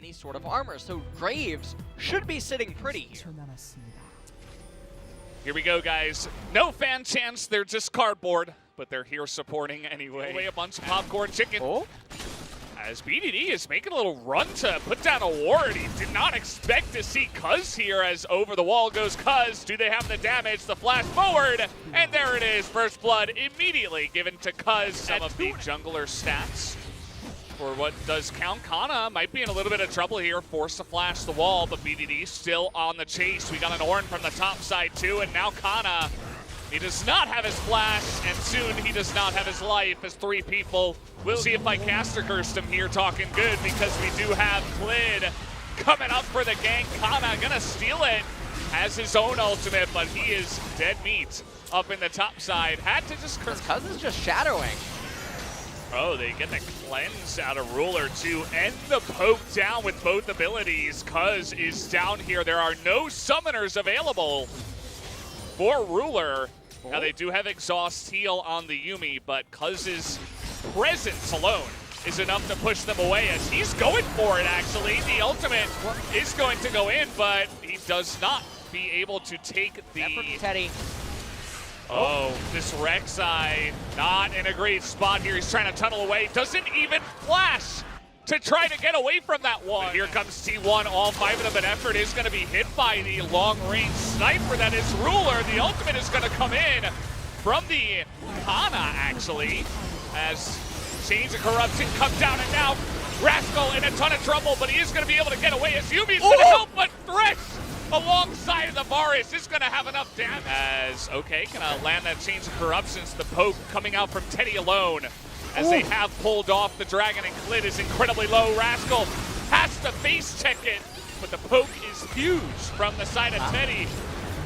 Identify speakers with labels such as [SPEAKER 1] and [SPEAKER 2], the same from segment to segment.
[SPEAKER 1] any sort of armor, so Graves should be sitting pretty here.
[SPEAKER 2] Here we go, guys. No fan chance, they're just cardboard, but they're here supporting anyway. Away a bunch of popcorn chicken.
[SPEAKER 1] Oh.
[SPEAKER 2] As BDD is making a little run to put down a ward. He did not expect to see Cuz here as over the wall goes Cuz. Do they have the damage? The flash forward, and there it is. First blood immediately given to Cuz. Some of the jungler stats for what does count. Kana might be in a little bit of trouble here, forced to flash the wall, but BDD still on the chase. We got an Ornn from the top side too, and now Kana, he does not have his flash, and soon he does not have his life as three people. We'll see if I caster cursed him here talking good, because we do have Klid coming up for the gank. Kana gonna steal it, has his own ultimate, but he is dead meat up in the top side. Had to just curse.
[SPEAKER 1] Cuz is just shadowing.
[SPEAKER 2] Oh, they get the cleanse out of Ruler to end the poke down with both abilities. Cuz is down here. There are no summoners available for Ruler. Now they do have exhaust heal on the Yuumi, but Cuz's presence alone is enough to push them away as he's going for it actually. The ultimate is going to go in, but he does not be able to take the...
[SPEAKER 1] Teddy.
[SPEAKER 2] Oh, this Rek'Sai not in a great spot here. He's trying to tunnel away. Doesn't even flash to try to get away from that one. But here comes T1. All five of them. An effort is going to be hit by the long-range sniper that is Ruler. The ultimate is going to come in from the Kana, actually, as Chains of Corruption comes down, and now Rascal in a ton of trouble, but he is going to be able to get away as Yuumi's going to help, but Thresh alongside of the Varus is going to have enough damage. As, okay, gonna land that Chains of Corruptions. The poke coming out from Teddy alone as they have pulled off the Dragon, and Klid is incredibly low. Rascal has to face check it, but the poke is huge from the side of Teddy.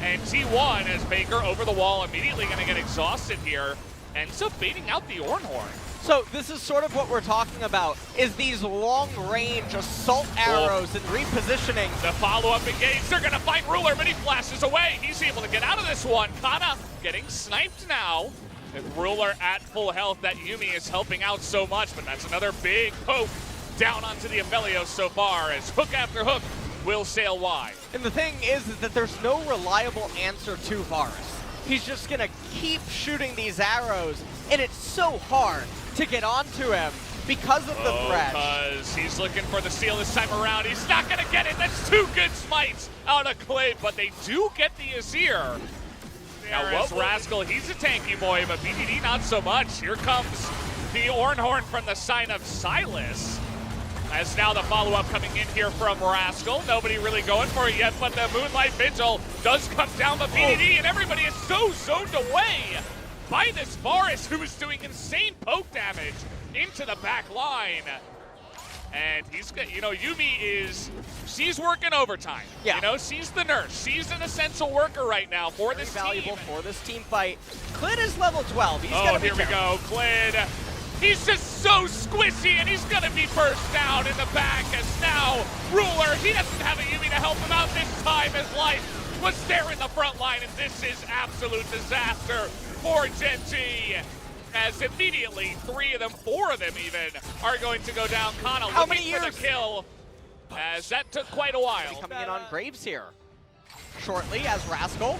[SPEAKER 2] And T1 as Baker over the wall, immediately going to get exhausted here, ends up baiting out the Ornhorn.
[SPEAKER 1] So this is sort of what we're talking about, is these long-range assault arrows and repositioning.
[SPEAKER 2] The follow-up engage, they're gonna find Ruler, but he flashes away. He's able to get out of this one. Kana getting sniped now. With Ruler at full health, that Yuumi is helping out so much, but that's another big poke down onto the Aphelios so far, as hook after hook will sail wide.
[SPEAKER 1] And the thing is that there's no reliable answer to Varus. He's just gonna keep shooting these arrows, and it's so hard to get onto him because of the threat.
[SPEAKER 2] Because he's looking for the steal this time around. He's not gonna get it. That's two good smites out of Klid, but they do get the Azir. Now what Rascal, he's a tanky boy, but BDD not so much. Here comes the Ornhorn from the sign of Silas. As now the follow-up coming in here from Rascal. Nobody really going for it yet, but the Moonlight Vigil does come down, but BDD and everybody is so zoned away by this Varus, who is doing insane poke damage into the back line. And he's got, you know, Yuumi is, she's working overtime.
[SPEAKER 1] Yeah.
[SPEAKER 2] You know, she's the nurse. She's an essential worker right now for this team.
[SPEAKER 1] Very valuable for this team fight. Klid is level 12. He's gonna be
[SPEAKER 2] here we go, Klid. He's just so squishy, and he's gonna be burst down in the back as now Ruler, he doesn't have a Yuumi to help him out this time. His life was there in the front line, and this is absolute disaster for Gen G. As immediately, four of them even, are going to go down. Kana looking for the kill, as that took quite a while.
[SPEAKER 1] Coming in on Graves here shortly as Rascal.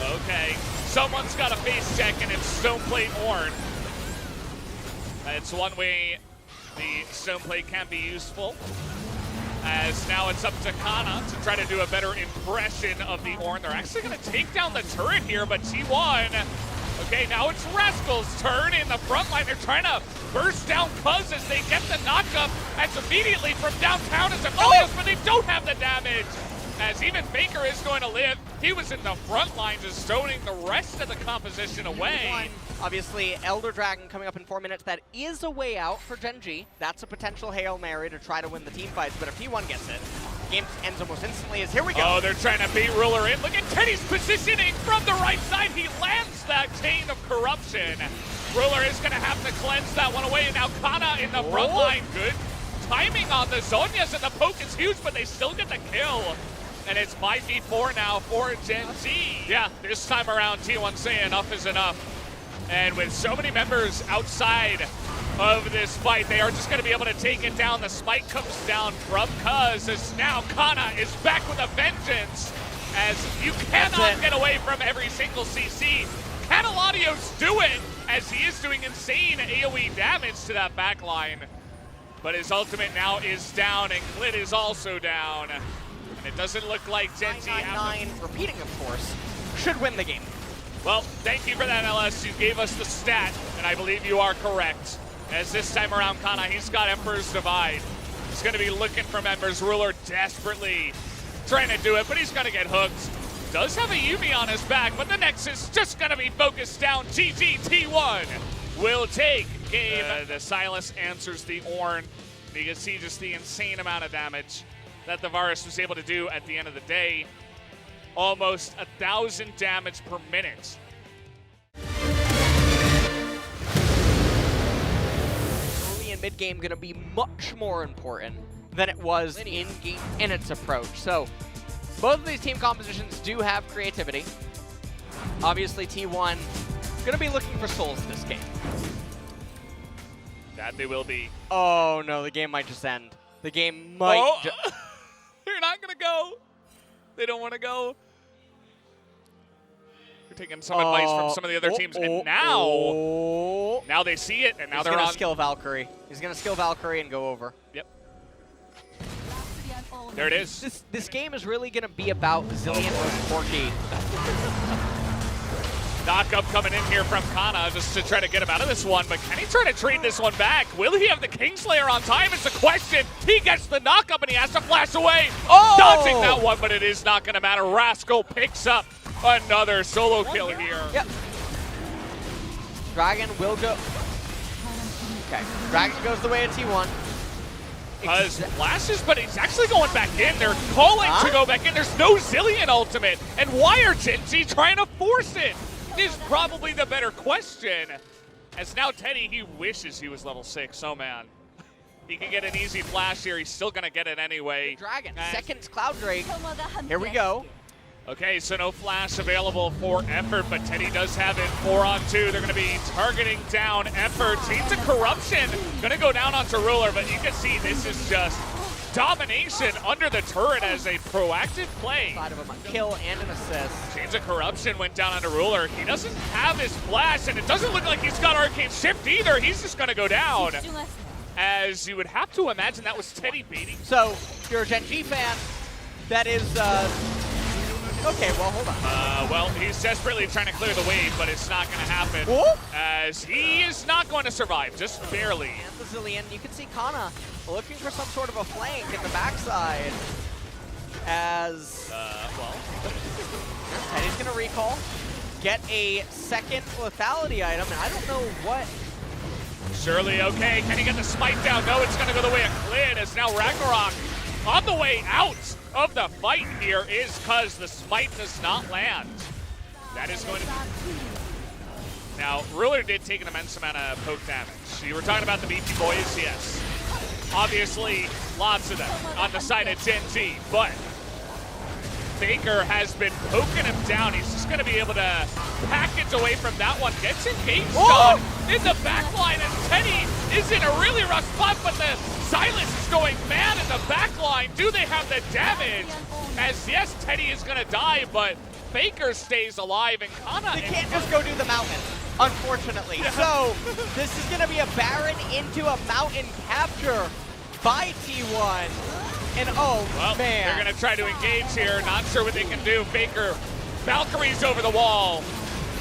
[SPEAKER 2] Okay, someone's got a face check, and it's Stoneplate Ornn. It's one way the Stoneplate can be useful. As now it's up to Kana to try to do a better impression of the Ornn. They're actually going to take down the turret here, but T1, okay, now it's Rascal's turn in the front line. They're trying to burst down Cuz as they get the knockup. That's immediately from downtown as Aphelios, but they don't have the damage. As even Baker is going to live. He was in the front line just stoning the rest of the composition away.
[SPEAKER 1] Obviously, Elder Dragon coming up in 4 minutes. That is a way out for Gen G. That's a potential Hail Mary to try to win the team fights, but if P1 gets it, game ends almost instantly as here we go.
[SPEAKER 2] Oh, they're trying to beat Ruler in. Look at Teddy's positioning from the right side. He lands that Chain of Corruption. Ruler is going to have to cleanse that one away, and now Kana in the front line. Good timing on the Zhonya's, and the poke is huge, but they still get the kill. And it's 5v4 now for Gen Z. Yeah, this time around, T1 saying enough is enough. And with so many members outside of this fight. They are just going to be able to take it down. The spike comes down from Cuz, as now Kana is back with a vengeance, as you cannot get away from every single CC. Can Eladios do it, as he is doing insane AoE damage to that backline? But his ultimate now is down, and Clit is also down. And it doesn't look like Gen G...
[SPEAKER 1] 999, repeating of course, should win the game.
[SPEAKER 2] Well, thank you for that, LS. You gave us the stat, and I believe you are correct. As this time around, Kana, he's got Emperor's Divide. He's going to be looking for Emperor's Ruler desperately, trying to do it, but he's going to get hooked. Does have a Yuumi on his back, but the Nexus just going to be focused down. GG T1 will take game. The Silas answers the Ornn. You can see just the insane amount of damage that the Varus was able to do at the end of the day. Almost 1,000 damage per minute.
[SPEAKER 1] Early and mid game going to be much more important than it was in game in its approach. So both of these team compositions do have creativity. Obviously T1 going to be looking for souls this game.
[SPEAKER 2] That they will be.
[SPEAKER 1] Oh no, the game might just end. The game might
[SPEAKER 2] They're not going to go. They don't want to go. They're taking some advice from some of the other teams, and now they see it, and now they're on. He's
[SPEAKER 1] gonna skill Valkyrie. He's gonna skill Valkyrie and go over.
[SPEAKER 2] Yep. There it is.
[SPEAKER 1] This game is really gonna be about Zillion versus Corki.
[SPEAKER 2] Knock-up coming in here from Kana just to try to get him out of this one, but can he try to trade this one back? Will he have the Kingslayer on time is the question. He gets the knock-up and he has to flash away. Dodging that one, but it is not going to matter. Rascal picks up another solo kill here.
[SPEAKER 1] Yep. Dragon will go. Okay, Dragon goes the way of T1.
[SPEAKER 2] Cuz flashes, but he's actually going back in. They're calling to go back in. There's no Zillion ultimate. And why are Gen Z trying to force it? Is probably the better question. As now Teddy, he wishes he was level 6. Oh man. He can get an easy flash here. He's still going to get it anyway.
[SPEAKER 1] Dragon, second Cloud Drake. Here we go.
[SPEAKER 2] Okay, so no flash available for Effort, but Teddy does have it 4-on-2. They're going to be targeting down Effort. Teams of Corruption going to go down onto Ruler, but you can see this is just domination under the turret as a proactive play.
[SPEAKER 1] Side of him, a kill and an assist.
[SPEAKER 2] Chains of Corruption went down onto Ruler. He doesn't have his flash, and it doesn't look like he's got Arcane Shift either. He's just going to go down. As you would have to imagine that was Teddy baiting.
[SPEAKER 1] So, if you're a Gen G fan, that is, okay, well, hold on.
[SPEAKER 2] Well, he's desperately trying to clear the wave, but it's not going to happen.
[SPEAKER 1] Whoop.
[SPEAKER 2] As he is not going to survive, just barely.
[SPEAKER 1] And the Zillion, you can see Kana looking for some sort of a flank in the backside. As, well, Teddy's going to recall, get a second lethality item, and I don't know what.
[SPEAKER 2] Surely, okay, can he get the smite down? No, it's going to go the way of Klid, as now Ragnarok on the way out of the fight here is Cuz the smite does not land. That is going to be... Now, Ruler did take an immense amount of poke damage. You were talking about the BP boys, yes. Obviously, lots of them on the side of Gen Z, but Faker has been poking him down. He's just going to be able to package away from that one. Gets engaged on in the back line, and Teddy is in a really rough spot, but the Silas is going mad in the back line. Do they have the damage? As yes, Teddy is going to die, but Faker stays alive, and Kana...
[SPEAKER 1] They can't just go do the mountain, unfortunately. So, this is going to be a Baron into a mountain capture by T1. And
[SPEAKER 2] well,
[SPEAKER 1] man.
[SPEAKER 2] They're going to try to engage here. Not sure what they can do. Faker, Valkyrie's over the wall.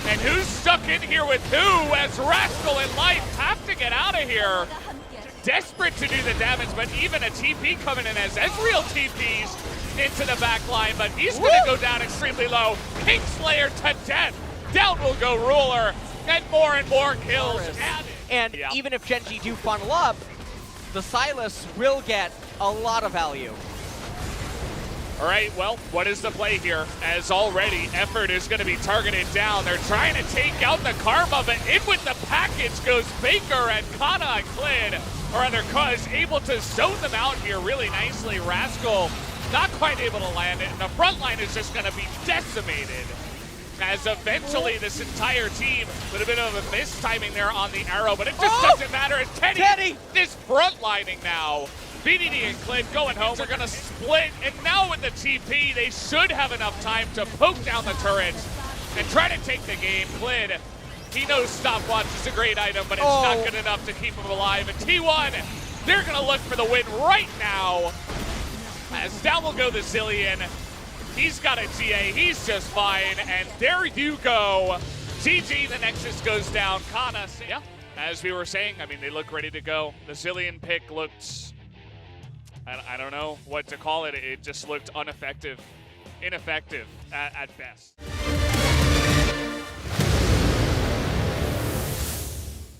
[SPEAKER 2] And who's stuck in here with who as Rascal and Life have to get out of here. Desperate to do the damage, but even a TP coming in as Ezreal TPs into the back line, but he's going to go down extremely low. Kingslayer to death. Down will go Ruler, and more kills added.
[SPEAKER 1] And even if Gen G do funnel up, the Silas will get a lot of value.
[SPEAKER 2] All right, well, what is the play here? As already, Effort is going to be targeted down. They're trying to take out the Karma, but in with the package goes Faker, and Kana and Klid, or other Cuz, able to zone them out here really nicely. Rascal not quite able to land it, and the front line is just going to be decimated. As eventually this entire team with a bit of a mistiming there on the arrow, but it just doesn't matter as Teddy flatlining now. BDD and Clint going home. We're going to split. And now with the TP, they should have enough time to poke down the turrets and try to take the game. Clint, he knows stopwatch is a great item, but it's not good enough to keep him alive. And T1, they're going to look for the win right now. As down will go the Zillion. He's got a TA. He's just fine. And there you go. GG, the Nexus goes down. Kana, yeah, as we were saying, I mean, they look ready to go. The Zillion pick looked, I don't know what to call it. It just looked ineffective at best.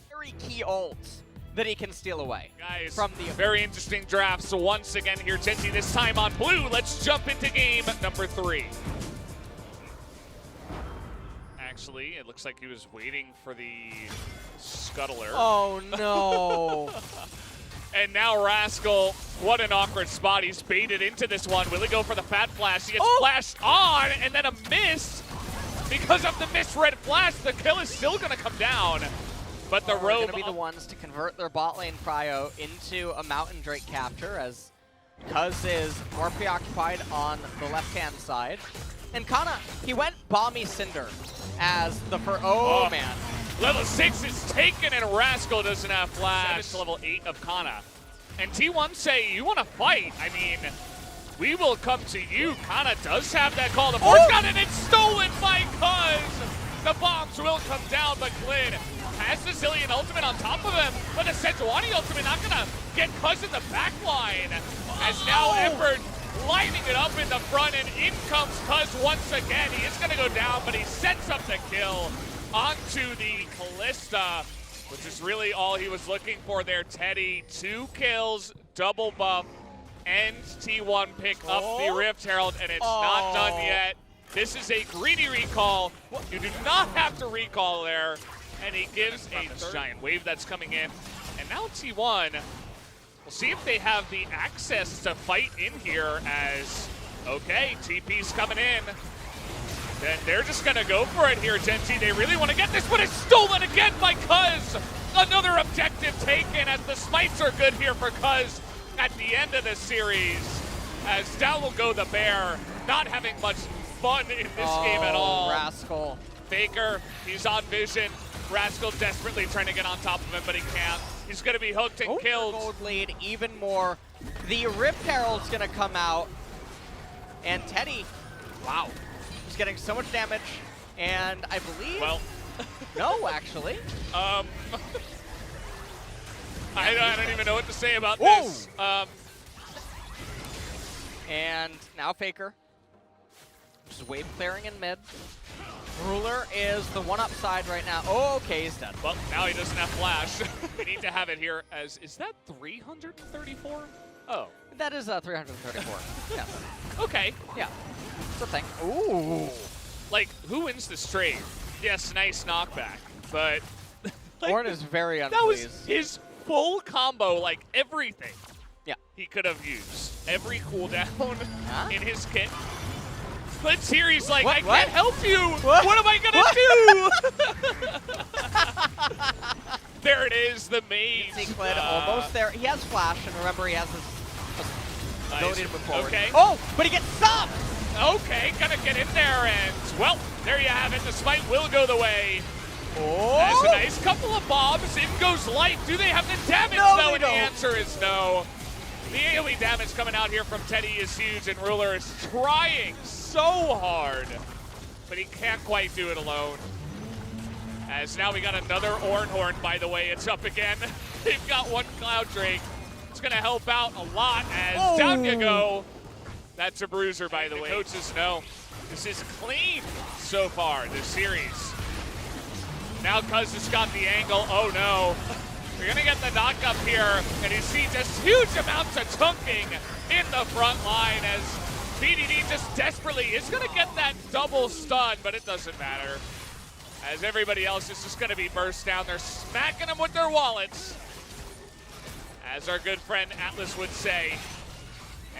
[SPEAKER 1] Very key ults that he can steal away.
[SPEAKER 2] Guys,
[SPEAKER 1] from the
[SPEAKER 2] very interesting draft. So once again here, Genji, this time on blue. Let's jump into game number 3. Actually, it looks like he was waiting for the scuttler.
[SPEAKER 1] Oh no.
[SPEAKER 2] And now Rascal, what an awkward spot. He's baited into this one. Will he go for the fat flash? He gets flashed on, and then a miss. Because of the misread flash, the kill is still going to come down. But the Rogue
[SPEAKER 1] going to be the ones to convert their bot lane prio into a Mountain Drake capture, as Cuz is more preoccupied on the left-hand side. And Kana, he went Balmy Cinder as the first. Oh man.
[SPEAKER 2] Level 6 is taken, and Rascal doesn't have flash. It's level 8 of Kana. And T1 say, you want to fight? I mean, we will come to you. Kana does have that call. The board's got it, and it's stolen by Cuz. The bombs will come down, but Glyn has the Zillion ultimate on top of him, but the Sejuani ultimate not gonna get Cuz in the back line. As now Effort lining it up in the front, and in comes Cuz once again. He is gonna go down, but he sets up the kill onto the Callista, which is really all he was looking for there. Teddy, 2 kills, double buff, and T1 pick up the Rift Herald, and it's not done yet. This is a greedy recall. You do not have to recall there. And he gives a giant wave that's coming in. And now T1, we'll see if they have the access to fight in here as, okay, TP's coming in. Then they're just gonna go for it here, Genji. They really want to get this, but it's stolen again by Cuz. Another objective taken, as the smites are good here for Cuz at the end of the series. As down will go the Bear, not having much fun in this game at all.
[SPEAKER 1] Rascal.
[SPEAKER 2] Faker, he's on vision. Rascal desperately trying to get on top of him, but he can't. He's going to be hooked and killed.
[SPEAKER 1] Gold lead even more. The Rift Herald's going to come out. And Teddy, wow, he's getting so much damage. And I believe...
[SPEAKER 2] Well...
[SPEAKER 1] no, actually.
[SPEAKER 2] I don't even know what to say about this.
[SPEAKER 1] And now Faker. Just wave clearing in mid. Ruler is the one upside right now. Oh, okay, he's dead.
[SPEAKER 2] Well, now he doesn't have flash. We need to have it here as, is that 334? Oh.
[SPEAKER 1] That is 334. Yeah.
[SPEAKER 2] Okay.
[SPEAKER 1] Yeah. It's a thing. Ooh.
[SPEAKER 2] Like, who wins the straight? Yes, nice knockback, but... like,
[SPEAKER 1] Ornn is very unpleased.
[SPEAKER 2] That was his full combo, like everything.
[SPEAKER 1] Yeah. He
[SPEAKER 2] could have used. Every cooldown in his kit. Clint's here, he's like, I can't help you! What am I gonna do? There it is, the maze.
[SPEAKER 1] See Clint almost there. He has flash, and remember he has his ability to move forward.
[SPEAKER 2] Okay.
[SPEAKER 1] Oh, but he gets stopped!
[SPEAKER 2] Okay, gonna get in there, and, well, there you have it. The smite will go the way.
[SPEAKER 1] Oh!
[SPEAKER 2] That's a nice couple of bombs. In goes light. Do they have the damage, though? And the answer is no. The AoE damage coming out here from Teddy is huge, and Ruler is trying so hard, but he can't quite do it alone. As now we got another Horn, by the way. It's up again. They've got one Cloud Drake. It's going to help out a lot as down you go. That's a bruiser, by the way. Coaches know this is clean so far this series. Now Cuz has got the angle. Oh, no. We're going to get the knock up here, and you see just huge amounts of chunking in the front line as BDD just desperately is going to get that double stun, but it doesn't matter. As everybody else is just going to be burst down. They're smacking them with their wallets, as our good friend Atlas would say.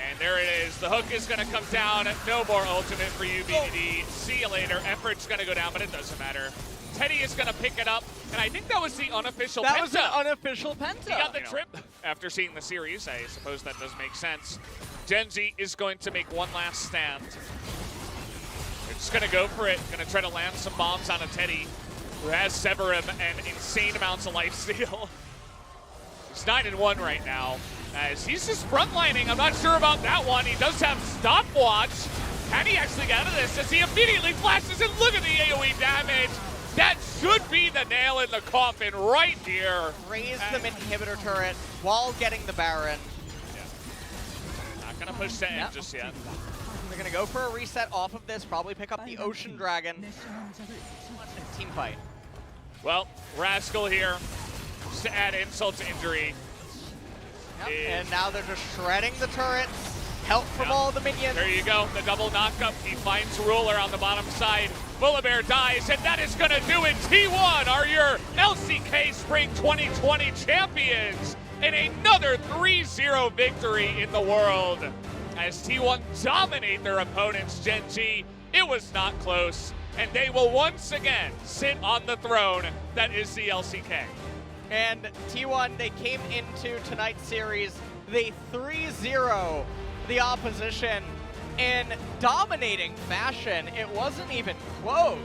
[SPEAKER 2] And there it is. The hook is going to come down. No more ultimate for you, BDD. See you later. Effort's going to go down, but it doesn't matter. Teddy is going to pick it up, and I think that was the unofficial penta.
[SPEAKER 1] That was an unofficial penta.
[SPEAKER 2] He got the trip. after seeing the series. I suppose that does make sense. Gen Z is going to make one last stand. They're just going to go for it. Going to try to land some bombs on a Teddy, who has Severum and insane amounts of lifesteal. He's 9-1 right now, as he's just frontlining. I'm not sure about that one. He does have stopwatch. Can he actually get out of this as he immediately flashes, and look at the AoE damage. That should be the nail in the coffin right here.
[SPEAKER 1] Raise the inhibitor turret while getting the Baron.
[SPEAKER 2] Yeah. Not gonna push to end just yet.
[SPEAKER 1] They're gonna go for a reset off of this, probably pick up the Ocean Dragon. Team fight.
[SPEAKER 2] Well, Rascal here, just to add insult to injury.
[SPEAKER 1] Yep. And now they're just shredding the turrets. Help from all the minions.
[SPEAKER 2] There you go, the double knockup. He finds Ruler on the bottom side. Bullabear dies, and that is gonna do it. T1 are your LCK Spring 2020 champions in another 3-0 victory in the world. As T1 dominate their opponents, Gen G, it was not close, and they will once again sit on the throne that is the LCK.
[SPEAKER 1] And T1, they came into tonight's series, they 3-0 the opposition in dominating fashion. It wasn't even close.